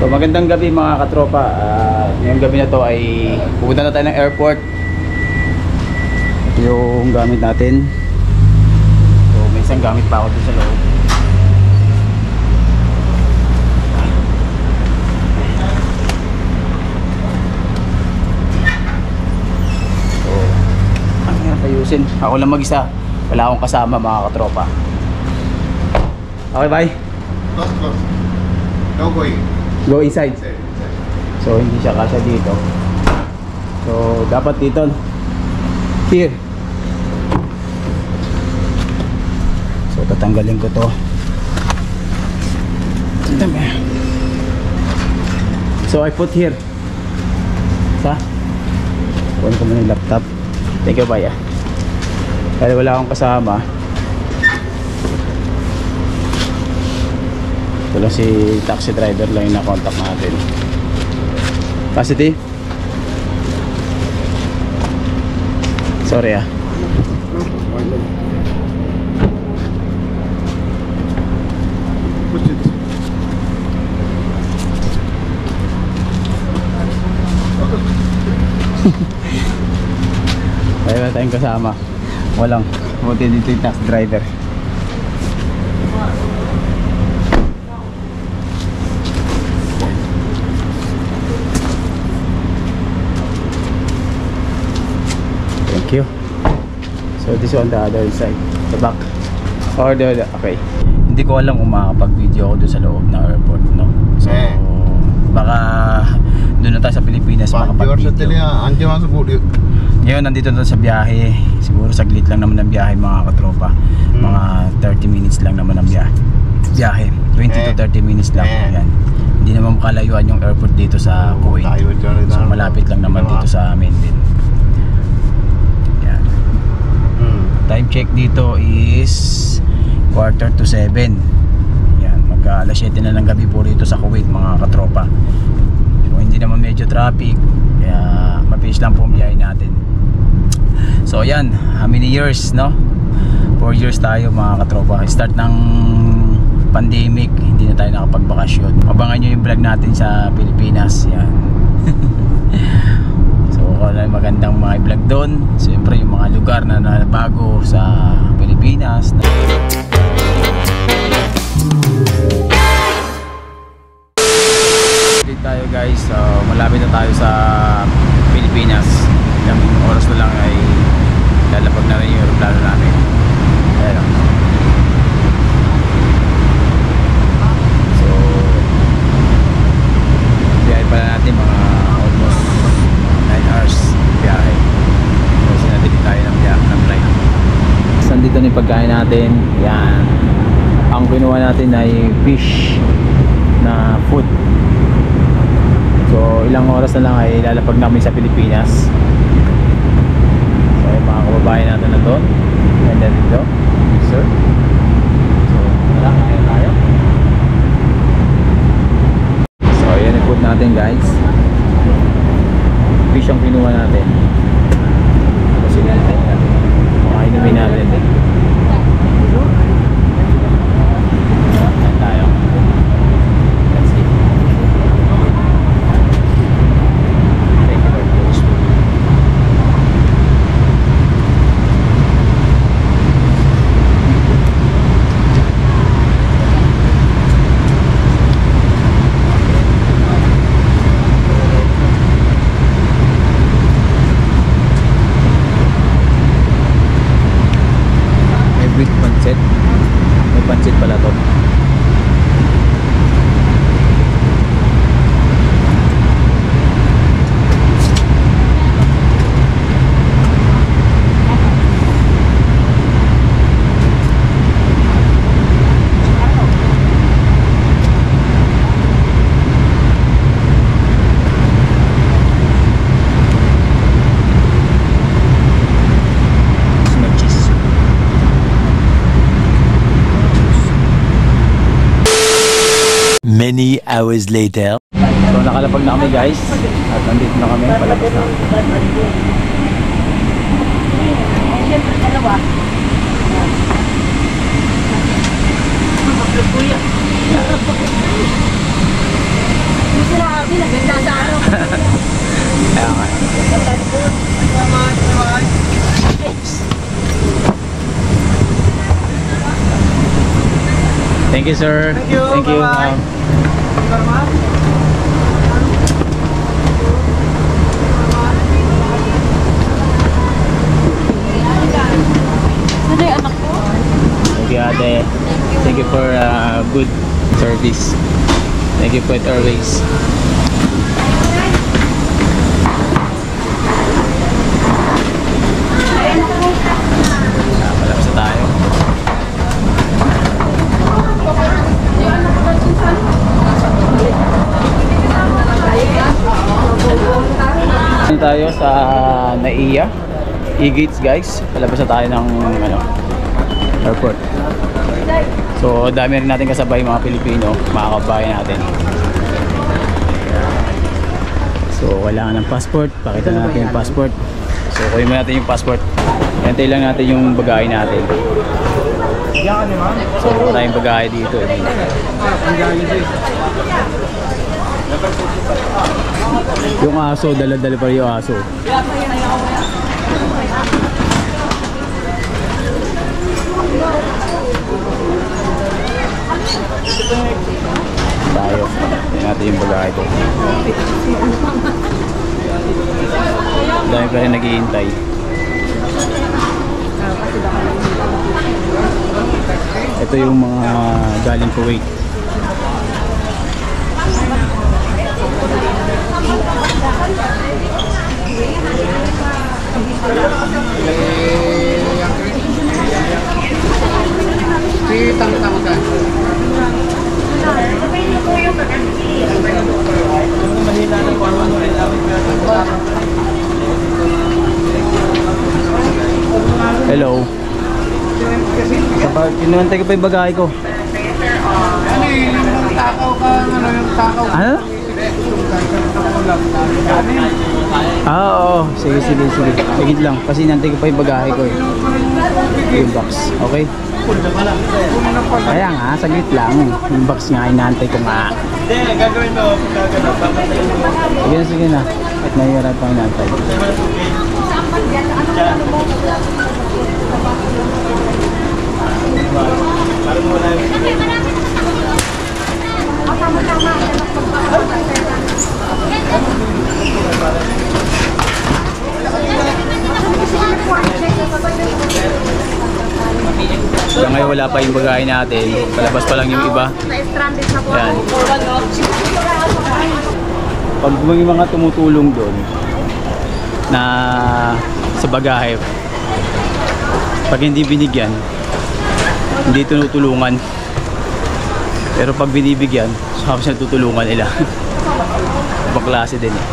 So magandang gabi mga katropa. Ngayong gabi na to ay pupunta na tayo ng airport. Ito yung gamit natin. So may isang gamit pa ako dito sa loob. So ang hirap ayusin. Ako lang mag-isa. Wala akong kasama mga katropa. Okay, bye. Close. No going. Go inside. So hindi siya kasya dito. So dapat dito. Here. So tatanggalin ko to. So I put here. Kunin ko muna yung laptop. Thank you, bye. Dahil wala akong kasama. Ito lang si taxi driver lang yung na-contact natin. Positive? Sorry Push it. Kaya wala tayong kasama. Walang. Buti dito yung taxi driver. Thank you. So this is on the other side, the back or the okay. Hindi ko alam kung makakapag-video ako doon sa loob ng airport, no? So baka doon na tayo sa Pilipinas makapag-video. Ngayon nandito na sa biyahe. Siguro saglit lang naman ang biyahe mga katropa. Mga 30 minutes lang naman ang biyahe. 20 to 30 minutes lang. Yan. Hindi naman makalayuan yung airport dito sa Kuwait. So malapit lang naman dito sa amin din. Time check dito is 6:45. Yan, mag-alas 7 na ng gabi po rito sa Kuwait mga katropa. So hindi naman medyo traffic, kaya mabilis lang po ang biyahe natin. So yan, how many years, no? 4 years tayo mga katropa. Start ng pandemic, hindi na tayo nakapagbakasyon. Abangan nyo yung vlog natin sa Pilipinas. Yan. Magandang mga vlog doon. Siyempre yung mga lugar na bago sa Pilipinas. Dito tayo guys. So, malapit na tayo sa Pilipinas. Ilang oras na lang ay lalapag na rin yung aeroplano namin. Ayan. So biyahe pala natin mga almost 9 hours biyahe. Kasi nabili tayo ng flight. Nandito na yung pagkain natin. Yan. Ang kinuha natin ay fish na food. So ilang oras na lang ay lalapag namin sa Pilipinas. So yung mga kababayan natin na doon. And then dito. Sir. So wala, kaya tayo. So yan yung food natin guys. Fish ang pinuha natin. Kasi natin mga inumin natin. Ayan tayo. Let's see. Thank you very much. With pancit. May pancit pala to. Many hours later. So nakalapag na kami guys. At nandito na kami. Palabas na. Thank you, sir. Thank you. Ano yung anak ko? Thank you, ate. Thank you for good service. Thank you, Kuwait Airways. Palapsa tayo. Tayo sa NAIA E-Gates, guys. Palabas na tayo ng airport. So dami rin natin kasabay mga Pilipino, mga kabayan natin. So kailangan ng passport. Pakita natin yung passport. So kunin mo natin yung passport. Hintay lang natin yung bagahe natin. So maraming bagahe dito eh. Yung aso, dala-dala pa rin yung aso. Tayo. Tingnan natin yung bagahe ko. Dami pa rin naghihintay. Ito yung mga galing Kuwait. Hello. Kapag kinumantay ko pa yung bagahe ko. Ano yung takaw ka? Ano yung takaw? Ano? Oo. Sige. Sige lang. Kasi nantay ko pa yung bagahe ko eh. Yung box. Okay? Kaya nga, saglit lang. Yung box nga, inaantay ko nga. Hindi, gagawin mo. Sige na. At nahihirap pang inaantay. Hanggang ngayon wala pa yung bagahe natin. Palabas pa lang yung iba. Yan. Pag may mga tumutulong doon na sa bagahe, pag hindi binigyan, hindi tinutulungan. Pero pag binibigyan, saka sila tutulungan nila. Ibang klase din eh.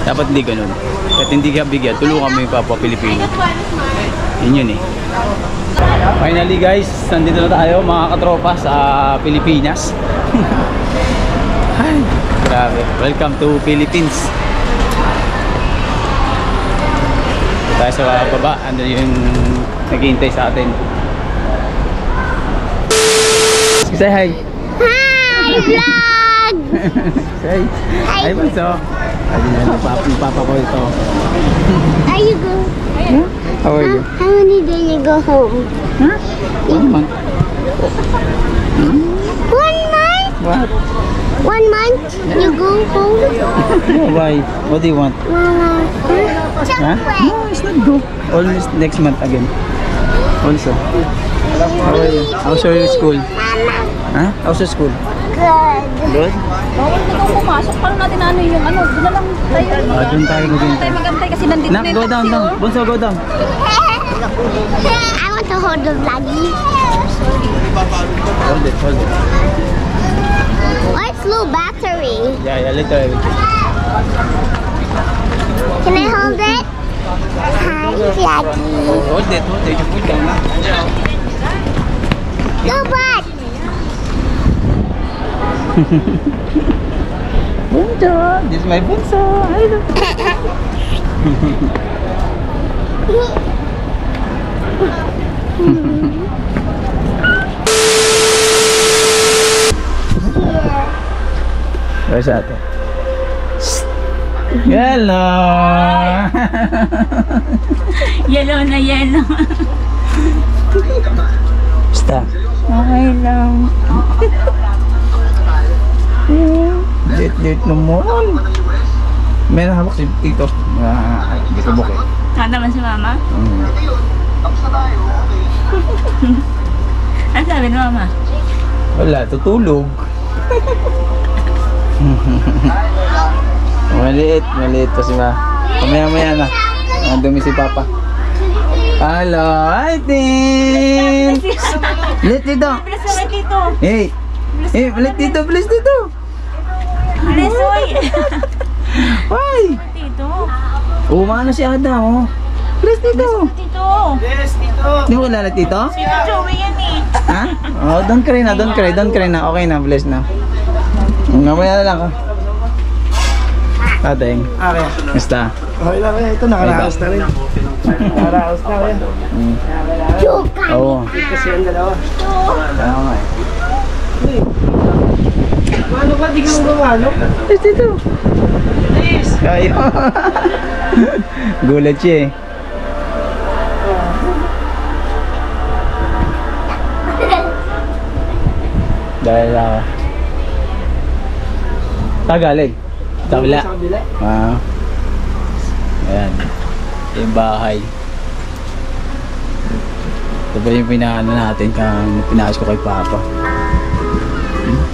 Dapat hindi ganun. At hindi ka bigyan, tulungan mo yung kapwa Pilipino. Yun eh. Finally guys, nandito na tayo mga katropa sa Pilipinas. Ay, grabe. Welcome to Philippines. Tayo sa baba, ano yung naghihintay sa atin. Say hi. Hi, vlog! Say hi. Hi, Bunso. Ayun na, yung papa ko ito. Are you go? How are you? How many days you go home? Huh? 1 month. 1 month? What? 1 month? You go home? Yeah, why? What do you want? Huh? Chocolate. No, it's not go. Almost next month again. Also. How are you? How's your school? Mama. Huh? How's your school? Good. Good? Bawal na daw pumasok. Paano natin ano yung ano? Doon na lang tayo. Doon tayo Doon mag-intay. tayo magantay kasi nandito Nak, na yung go down, taxi, down. oh. Bunso, go down. I want to hold the vloggy. Hold it, hold it. Oh, it's low battery. Yeah, later I will check. Can I hold it? Hi, vloggy. Hold it, hold it. You put down. Go back. Bunso, this is my Bunso. Hello. Where's that? Hello. Yellow na yellow. Basta. Okay lang. Lit naman. May nahawak si Tito. Hindi ko bukit. Naman si Mama? Ano sabi ni Mama? Wala, tutulog. Maliit pa si Ma. Mamaya na. Ang dumi si Papa. Hello, hi Tin! Bilis dito. Bilis naman dito. Hey! Hey, bilis dito. Bilis, oy. Hi! Dito. Umano si Ada, oh. Bilis dito. Dito. Hindi mo kilala Tito? Si Joey yan eh. Ha? Oh, don't cry na. Okay na, bless na. Mamaya na lang ka. Tateng. Okay. Basta. Okay lang ito, nakaraos na rin. Nakaraos na rin. Oo. Kasi ang dalawa. Kaya nga eh. Ano ba, di ka gumano? Dito. Kaya. Gulat siya eh. Dahil ako. Tagalig. Tabla. Sa kabila. Ayan. Yung bahay. Ito ba yung pinaano natin kung pinaas ko kay Papa.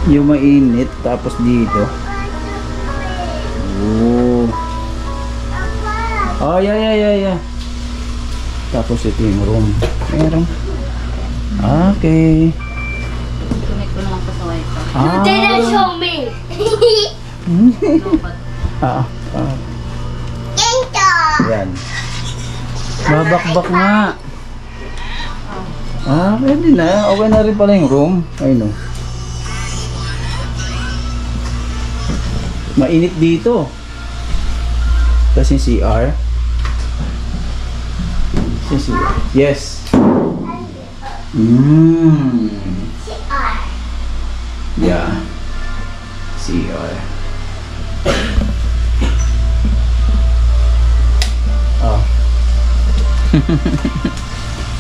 Yung mainit. Tapos dito. Oh, yeah. Tapos ito yung room. Meron. Okay. Tumit ko naman pa sa wifi. You didn't show me. Ito. Yan. Babakbak nga. Pwede na. Okay na rin pala yung room. Ayun o. Mainit dito. Tapos yung CR. Yes. Yeah. CR. Oh.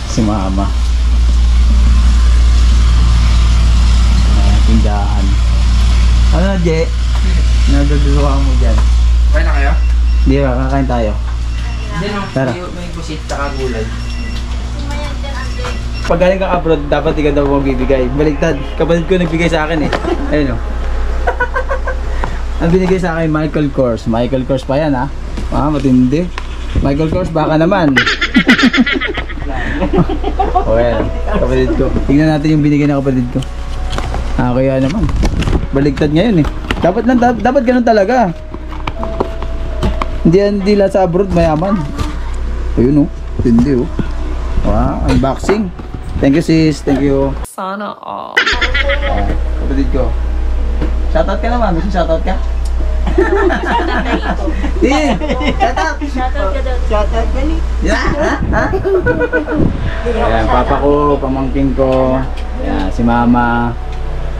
Si Mama. Tindahan. Ano na, Je? Nagagawa mo dyan. Okay na kayo? Di ba? Kakain tayo. Tara. May busit saka gulay. Pag galing ka abroad, dapat ikaw daw magbibigay. Baliktad. Kapatid ko nagbigay sa akin eh. Ayun o. Ang binigay sa akin, Michael Kors. Michael Kors pa yan ha. Matindi. Michael Kors, baka naman. O yan. Kapatid ko. Tingnan natin yung binigay ng kapatid ko. Kaya naman. Baliktad ngayon eh. Dapat ganun talaga. Hindi lang sa abroad mayaman. Ayun o. Tindi o. Wow, unboxing. Thank you sis, thank you. Sana all. Kapatid ko. Shoutout ka naman, gusto shoutout ka? Tin! Shoutout! Shoutout ka daw. Shoutout ka ni. Yeah, ha? Ayan, papa ko, pamangkin ko. Ayan, si mama.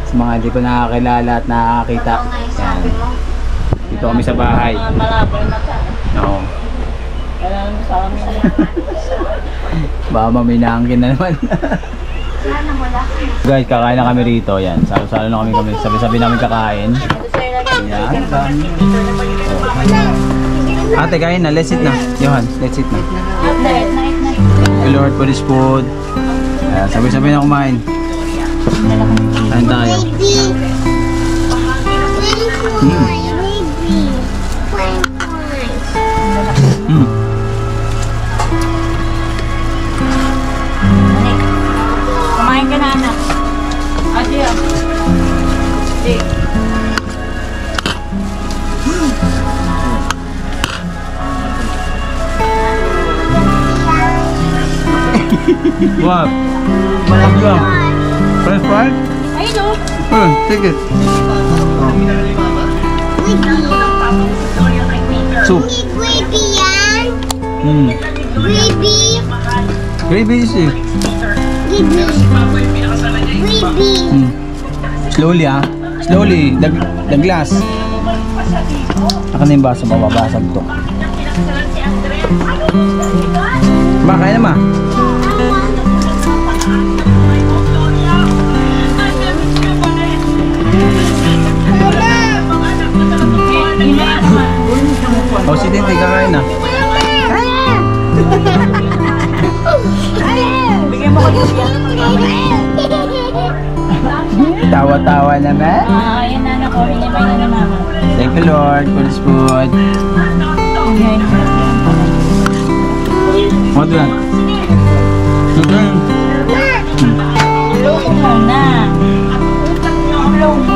Sa mga hindi ko nakakilala at nakakita. Ayan. Dito kami sa bahay. Mga malabo na ka. Oo. Wala naman sa amin. Baka maminangkin na naman. Guys, kakain na kami rito. Yan, salo-salo na kami. Sabi-sabi namin kakain. Yan. Ate, kain na. Let's eat na. Johan, let's eat na. Night. Thank you Lord for this food. Ayan, sabi-sabi na kumain. Kain tayo. Kumain ka na anak. Ate ah. Wow. Malaki ka. French fry? Ay no. Take it. Soup. Gravy yan. Gravy. Gravy is it. Gravy. Slowly ah. Slowly. The glass. Akan na yung baso. Mababasag to. Ma, kaya na ma. Thank you, Lord, for this food. What do you Hello ko muna. Hello.